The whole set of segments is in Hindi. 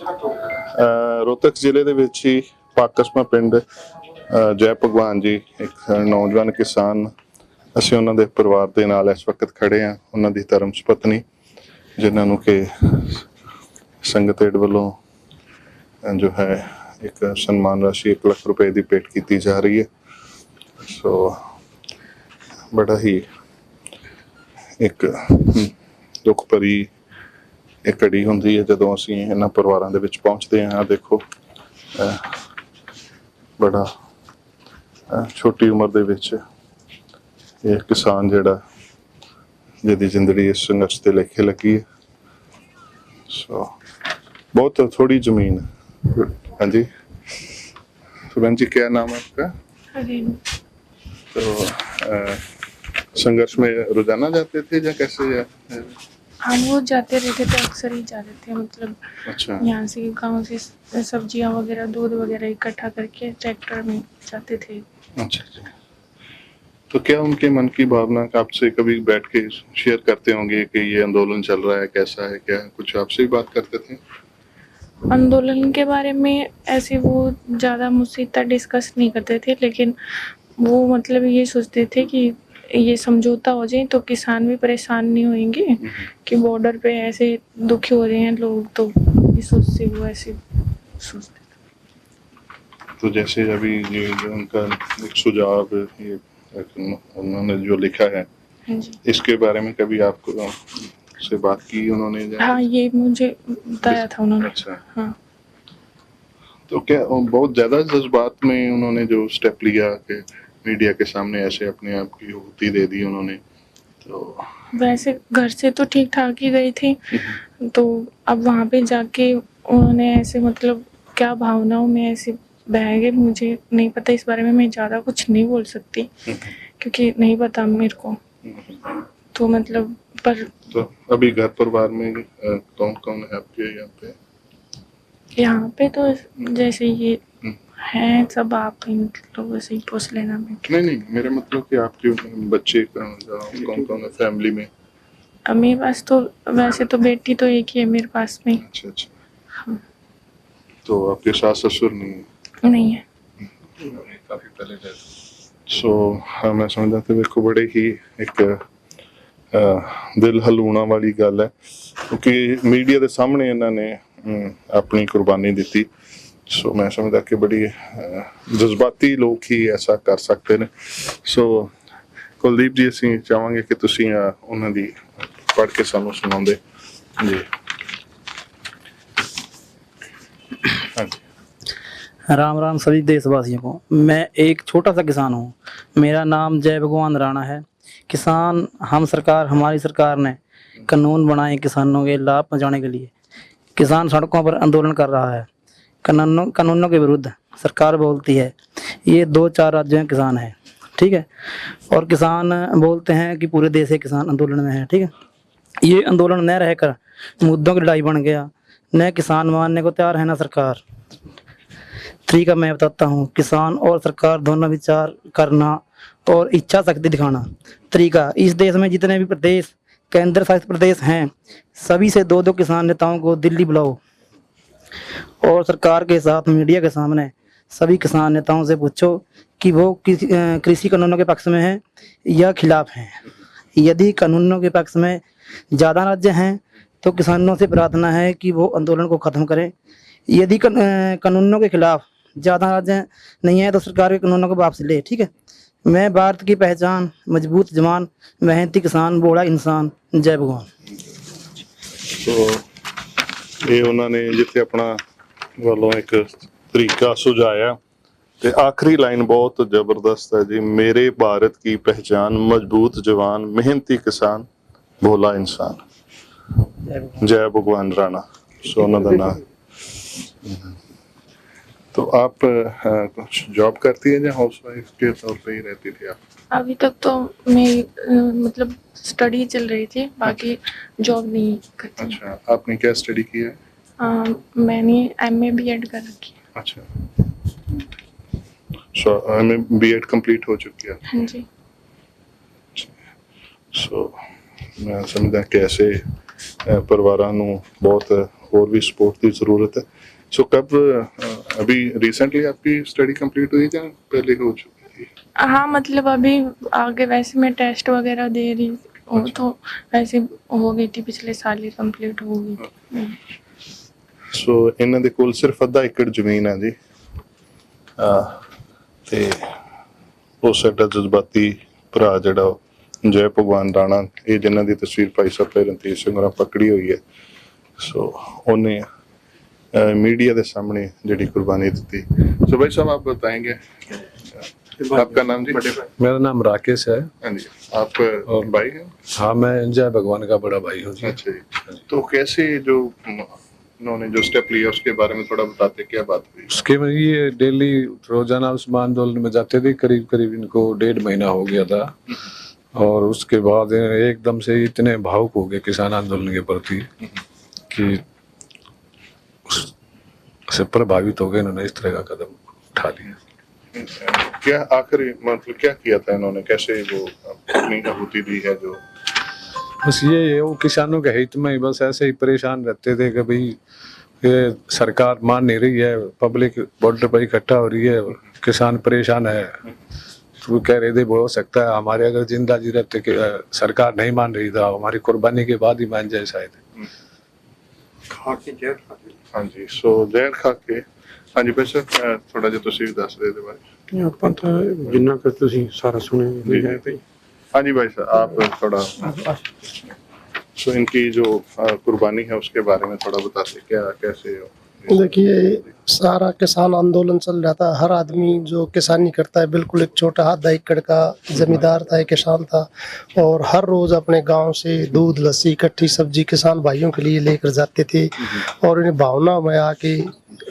रोहतक जिले ਦੇ ਵਿੱਚ ਹੀ ਪਾਕਸਮਾ ਪਿੰਡ ਜੈ ਭਗਵਾਨ ਜੀ ਇੱਕ ਨੌਜਵਾਨ ਕਿਸਾਨ ਅਸੀਂ ਉਹਨਾਂ ਦੇ ਪਰਿਵਾਰ ਦੇ ਨਾਲ ਇਸ ਵਕਤ ਖੜੇ ਹਾਂ। ਉਹਨਾਂ ਦੀ ਧਰਮ ਪਤਨੀ ਜਿਨ੍ਹਾਂ ਨੂੰ ਕਿ ਸੰਗਤ ਏਡ ਵੱਲੋਂ ਜੋ ਹੈ ਇੱਕ ਸਨਮਾਨ ਰਾਸ਼ੀ 1 ਲੱਖ ਰੁਪਏ ਦੀ ਭੇਟ ਕੀਤੀ ਜਾ ਰਹੀ ਹੈ। ਸੋ ਬੜਾ ਹੀ ਇੱਕ ਦੁੱਖ ਭਰੀ ਇਹ ਘੜੀ ਹੁੰਦੀ ਹੈ ਜਦੋਂ ਅਸੀਂ ਇਹਨਾਂ ਪਰਿਵਾਰਾਂ ਦੇ ਵਿੱਚ ਪਹੁੰਚਦੇ ਹਾਂ। ਦੇਖੋ ਬੜਾ ਛੋਟੀ ਉਮਰ ਦੇ ਵਿੱਚ ਇਹ ਕਿਸਾਨ ਜਿਹੜਾ ਜਿਹਦੀ ਜ਼ਿੰਦਗੀ ਇਸ ਸੰਘਰਸ਼ ਦੇ ਲੇਖੇ ਲੱਗੀ ਹੈ। ਸੋ बहुत थोड़ी जमीन। हाँ जी, तो बहन जी क्या नाम है आपका? तो संघर्ष में रोजाना जाते थे या कैसे जाते? हम वो जाते रहते थे, अक्सर ही जाते थे। मतलब अच्छा, यहाँ से गांव से सब्जियाँ वगैरह दूध वगैरह इकट्ठा करके ट्रैक्टर में जाते थे। अच्छा अच्छा। तो क्या उनके मन की भावना आपसे कभी बैठ के शेयर करते होंगे कि ये आंदोलन चल रहा है, कैसा है, क्या कुछ आपसे भी बात करते थे? आंदोलन के बारे में ऐसे वो ज़्यादा मुझसे इतना डिस्कस नहीं करते थे, लेकिन वो मतलब ये सोचते थे कि ये समझौता हो जाए तो किसान भी परेशान नहीं होंगे कि बॉर्डर पे ऐसे दुखी हो रहे हैं लोग, तो इस सोच से वो ऐसे सोचते थे। तो जैसे अभी ये जो उनका एक सुझाव ये उन्होंने जो लिखा है, इसके बारे में कभी आपको से बात की उन्होंने? हाँ, ये मुझे बताया था उन्होंने। अच्छा, हाँ। तो क्या बहुत ज्यादा जज्बात में उन्होंने जो स्टेप लिया कि मीडिया के सामने ऐसे अपने आप की हुक्ति दे दी उन्होंने? तो वैसे घर से तो ठीक ठाक ही गई थी, तो अब वहाँ पे जाके उन्होंने ऐसे मतलब क्या भावनाओं में ऐसे बह गए, मुझे नहीं पता इस बारे में। मैं ज़्यादा कुछ नहीं बोल सकती क्योंकि नहीं पता मेरे को। तो मतलब पर तो अभी घर परिवार में कौन कौन है आपके यहाँ पे? यहाँ पे तो जैसे ये हैं सब, आप इन लोगों से ही पूछ लेना। नहीं, मेरा मतलब कि आपके बच्चे कौन कौन है फैमिली में? मेरे पास तो वैसे तो बेटी तो एक ही है मेरे पास में। अच्छा अच्छा। हाँ। तो आपके सास ससुर नहीं है? काफी पहले। सो हाँ, मैं समझदा ते देखो बड़े ही एक दिल हलूणा वाली गल है क्योंकि मीडिया के सामने इन्होंने अपनी कुर्बानी दी। सो मैं समझदा कि बड़ी जज्बाती लोग ही ऐसा कर सकते हैं। सो कुलदीप जी असीं चाहांगे कि तुसीं उन्हां दी पढ़ के सानूं सुणाउंदे जी। हाँ जी। राम राम सभी देशवासियों को। मैं एक छोटा सा किसान हूँ। मेरा नाम जय भगवान राणा है। किसान हम सरकार हमारी सरकार ने कानून बनाए किसानों के लाभ पहुँचाने के लिए। किसान सड़कों पर आंदोलन कर रहा है कानूनों के विरुद्ध। सरकार बोलती है ये 2-4 राज्यों में किसान है, ठीक है, और किसान बोलते हैं कि पूरे देश के किसान आंदोलन में है, ठीक है। ये आंदोलन न रहकर मुद्दों की लड़ाई बन गया। न किसान मानने को तैयार है न सरकार। तरीका मैं बताता हूँ। किसान और सरकार दोनों विचार करना और इच्छा शक्ति दिखाना। तरीका, इस देश में जितने भी प्रदेश केंद्र शासित प्रदेश हैं सभी से 2-2 किसान नेताओं को दिल्ली बुलाओ और सरकार के साथ मीडिया के सामने सभी किसान नेताओं से पूछो कि वो कृषि कानूनों के पक्ष में हैं या खिलाफ हैं। यदि कानूनों के पक्ष में ज़्यादा राज्य हैं तो किसानों से प्रार्थना है कि वो आंदोलन को ख़त्म करें। यदि कानूनों के खिलाफ ज़्यादा राज्य नहीं है तो सरकार के कानूनों को वापस ले, ठीक है। मैं भारत की पहचान मजबूत जवान मेहनती किसान बोड़ा इंसान। जय भगवान। तो ये उन्होंने जिथे अपना वालों एक तरीका सुझाया ते आखिरी लाइन बहुत जबरदस्त है जी। मेरे भारत की पहचान मजबूत जवान मेहनती किसान भोला इंसान। जय भगवान राणा। सो उन्होंने नाम। तो आप कुछ जॉब करती है या हाउस वाइफ के तौर पे ही रहती थी आप? अभी तक तो मैं मतलब स्टडी चल रही थी, बाकी जॉब नहीं करती। अच्छा, आपने क्या स्टडी की है? मैंने MA BEd कर रखी है। अच्छा, सो MA BEd कंप्लीट हो चुकी है? हाँ जी। सो मैं समझदा कि ऐसे परिवारां नूं बहुत और भी सपोर्ट की ज़रूरत है। सो कब अभी रिसेंटली आपकी स्टडी कंप्लीट हुई या पहले हो चुकी थी? हाँ मतलब अभी आगे वैसे मैं टेस्ट वगैरह दे रही हूँ, तो वैसे हो गई थी, पिछले साल ही कंप्लीट हो गई थी। सो ਇਹਨਾਂ ਦੇ ਕੋਲ ਸਿਰਫ ਅੱਧਾ ਏਕੜ ਜ਼ਮੀਨ ਹੈ ਜੀ, ਤੇ ਉਹ ਸਾਡਾ ਜਜ਼ਬਾਤੀ ਭਰਾ ਜਿਹੜਾ ਜੈ ਭਗਵਾਨ ਰਾਣਾ, ਇਹ ਜਿਨ੍ਹਾਂ ਦੀ ਤਸਵੀਰ ਭਾਈ ਸਾਹਿਬ ਰਣਧੀਰ ਸਿੰਘ ਹੋਰਾਂ ਪਕੜੀ ਹੋਈ ਹੈ, ਸੋ ਉਹਨੇ मीडिया के सामने जी कुर्बानी दी। सो भाई साहब आप बताएंगे आपका नाम जी? मेरा नाम राकेश है। हाँ जी, आप भाई हैं? हाँ, मैं जय भगवान का बड़ा भाई हूँ जी। अच्छा जी, तो कैसे जो उन्होंने जो स्टेप लिया उसके बारे में थोड़ा बताते, क्या बात हुई? उसके में ये डेली रोजाना उस आंदोलन में जाते थे, करीब करीब इनको 1.5 महीना हो गया था, और उसके बाद एकदम से इतने भावुक हो गए किसान आंदोलन के प्रति कि से प्रभावित हो गए, इन्होंने इस तरह का कदम उठा लिया। क्या आखिरी मतलब क्या किया था इन्होंने, कैसे वो अपनी आहुति दी है जो? बस ये वो किसानों के हित में ही बस ऐसे ही परेशान रहते थे कि भाई ये सरकार मान नहीं रही है, पब्लिक बॉर्डर पर इकट्ठा हो रही है, किसान परेशान है, तो वो कह रहे थे हो सकता है हमारे अगर जिंदा जी रहते कि सरकार नहीं मान रही था, हमारी कुर्बानी के बाद ही मान जाए शायद। हाँ जी, सो जहर खा के, हाँ जी भाई साहब थोड़ा जो तुसी भी दस दे बारे। ਆਪਾਂ ਤਾਂ ਜਿੰਨਾ ਕਿ ਤੁਸੀਂ ਸਾਰਾ ਸੁਣਿਆ ਹੀ ਹੈ ਭਾਈ। हाँ जी भाई साहब आप थोड़ा, सो इनकी जो कुर्बानी है उसके बारे में थोड़ा बताते, क्या कैसे हो? देखिए, सारा किसान आंदोलन चल रहा था, हर आदमी जो किसानी करता है, बिल्कुल एक छोटा आधा एकड़ का जमींदार था, एक किसान था, और हर रोज अपने गांव से दूध, लस्सी, इकट्ठी सब्जी किसान भाइयों के लिए लेकर जाते थे, और इन्हें भावना में आके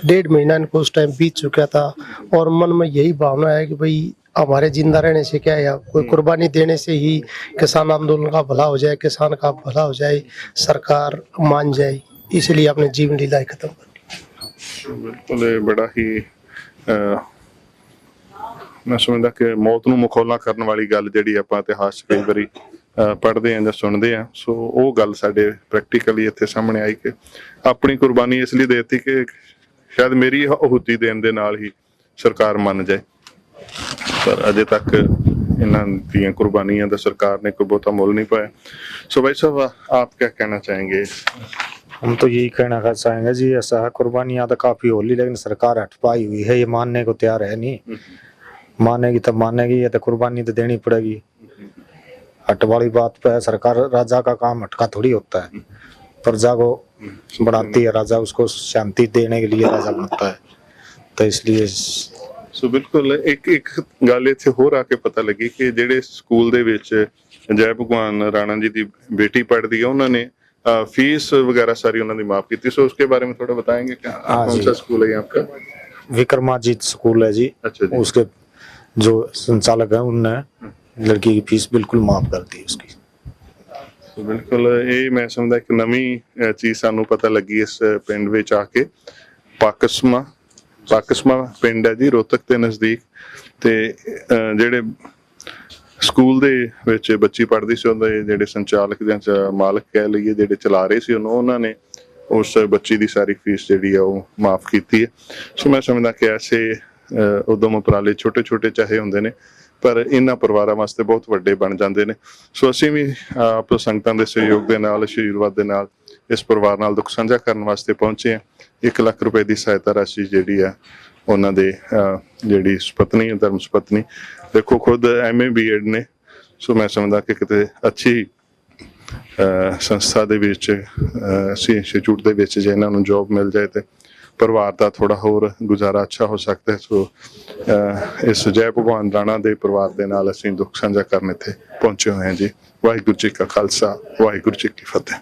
1.5 महीना इनको उस टाइम बीत चुका था, और मन में यही भावना है कि भाई हमारे जिंदा रहने से क्या है, कोई कुर्बानी देने से ही किसान आंदोलन का भला हो जाए, किसान का भला हो जाए, सरकार मान जाए, इसलिए अपने जीवन लीला खत्म कर। बिल्कुल ये बड़ा ही मैं समझदा कि मौत ਨੂੰ ਮੁਖੌਲਾ ਕਰਨ ਵਾਲੀ ਗੱਲ ਜਿਹੜੀ ਆਪਾਂ ਇਤਿਹਾਸ 'ਚ ਕਈ ਵਾਰੀ ਪੜ੍ਹਦੇ ਆਂ ਜਾਂ ਸੁਣਦੇ ਆਂ, ਸੋ ਉਹ ਗੱਲ ਸਾਡੇ ਪ੍ਰੈਕਟੀਕਲੀ ਇੱਥੇ ਸਾਹਮਣੇ ਆਈ ਕਿ ਆਪਣੀ ਕੁਰਬਾਨੀ ਇਸ ਲਈ ਦੇ ਦਿੱਤੀ ਕਿ ਸ਼ਾਇਦ ਮੇਰੀ ਆਹੂਤੀ ਦੇਣ ਦੇ ਨਾਲ ਹੀ ਸਰਕਾਰ ਮੰਨ ਜਾਏ, ਪਰ ਅਜੇ ਤੱਕ ਇਹਨਾਂ ਦੀਆਂ ਕੁਰਬਾਨੀਆਂ ਦਾ ਸਰਕਾਰ ਨੇ ਕੋਈ ਬਹੁਤਾ ਮੁੱਲ ਨਹੀਂ ਪਾਇਆ। ਸੋ भाई साहब आप क्या कहना चाहेंगे? हम तो यही कहना चाहेंगे जी, ऐसा है कुर्बानियाँ तो काफ़ी होली, लेकिन सरकार हट पाई हुई है, ये मानने को तैयार है नहीं, मानेगी तब मानेगी, ये तो कुर्बानी तो देनी पड़ेगी। हट वाली बात पे है, सरकार राजा का काम हटका थोड़ी होता है, प्रजा को बढ़ाती है राजा, उसको शांति देने के लिए राजा बनता है, तो इसलिए ਸੋ ਬਿਲਕੁਲ ਇੱਕ ਗੱਲ ਇੱਥੇ ਹੋਰ ਆ ਕੇ ਪਤਾ ਲੱਗੀ ਕਿ ਜਿਹੜੇ ਸਕੂਲ ਦੇ ਵਿੱਚ ਜੈ ਭਗਵਾਨ ਰਾਣਾ ਜੀ ਦੀ बेटी पढ़ती है, उन्होंने फीस वगैरह सारी उन्होंने माफ की थी, सो उसके बारे में थोड़ा बताएंगे क्या? कौन सा स्कूल है आपका? विक्रमाजीत स्कूल है जी। अच्छा जी। उसके जो संचालक है उनने लड़की की फीस बिल्कुल माफ कर दी उसकी। तो बिल्कुल ये मैं समझदा एक नवी चीज सानू पता लगी इस पिंड विच आके। पाकिस्मा पिंड है जी, रोहतक के नज़दीक, ते ਜਿਹੜੇ ਸਕੂਲ ਦੇ ਵਿੱਚ ਬੱਚੀ ਪੜ੍ਹਦੀ ਸੀ, ਉਹਦੇ ਜਿਹੜੇ ਸੰਚਾਲਕ ਜਾਂ ਮਾਲਕ ਕਹਿ ਲਈਏ, ਜਿਹੜੇ ਚਲਾ ਰਹੇ ਸੀ ਉਹਨੂੰ, ਉਹਨਾਂ ਨੇ ਉਸ ਬੱਚੀ ਦੀ ਸਾਰੀ ਫੀਸ ਜਿਹੜੀ ਆ ਉਹ ਮਾਫ ਕੀਤੀ ਹੈ। ਸੋ ਮੈਂ ਸਮਝਦਾ ਕਿ ਐਸੇ ਉਦਮ ਉਪਰਾਲੇ ਛੋਟੇ ਛੋਟੇ ਚਾਹੇ ਹੁੰਦੇ ਨੇ, ਪਰ ਇਹਨਾਂ ਪਰਿਵਾਰਾਂ ਵਾਸਤੇ ਬਹੁਤ ਵੱਡੇ ਬਣ ਜਾਂਦੇ ਨੇ। ਸੋ ਅਸੀਂ ਵੀ ਆਪ ਸੰਗਤਾਂ ਦੇ ਸਹਿਯੋਗ ਦੇ ਨਾਲ, ਆਸ਼ੀਰਵਾਦ ਦੇ ਨਾਲ ਇਸ ਪਰਿਵਾਰ ਨਾਲ ਦੁੱਖ ਸਾਂਝਾ ਕਰਨ ਵਾਸਤੇ ਪਹੁੰਚੇ ਹਾਂ। 1 ਲੱਖ ਰੁਪਏ ਦੀ ਸਹਾਇਤਾ ਰਾਸ਼ੀ ਜਿਹੜੀ ਆ ਉਹਨਾਂ ਦੇ ਜਿਹੜੀ ਸੁਪਤਨੀ, ਧਰਮ ਸੁਪਤਨੀ ਦੇਖੋ ਖੁਦ MA BEd ਨੇ, ਸੋ ਮੈਂ ਸਮਝਦਾ ਕਿ ਕਿਤੇ ਅੱਛੀ ਸੰਸਥਾ ਦੇ ਵਿੱਚ, ਅਸੀਂ ਇੰਸਟੀਚਿਊਟ ਦੇ ਵਿੱਚ ਜੇ ਇਹਨਾਂ ਨੂੰ ਜੋਬ ਮਿਲ ਜਾਏ ਤੇ ਪਰਿਵਾਰ ਦਾ ਥੋੜਾ ਹੋਰ ਗੁਜ਼ਾਰਾ ਅੱਛਾ ਹੋ ਸਕਦਾ ਹੈ। ਸੋ ਇਸ ਜੈ ਭਗਵਾਨ ਰਾਣਾ ਦੇ ਪਰਿਵਾਰ ਦੇ ਨਾਲ ਅਸੀਂ ਦੁੱਖ ਸਾਂਝਾ ਕਰਨ ਇੱਥੇ ਪਹੁੰਚੇ ਹੋਏ ਹਾਂ ਜੀ। ਵਾਹਿਗੁਰੂ ਜੀ ਕਾ ਖਾਲਸਾ, ਵਾਹਿਗੁਰੂ ਜੀ ਕੀ ਫਤਿਹ।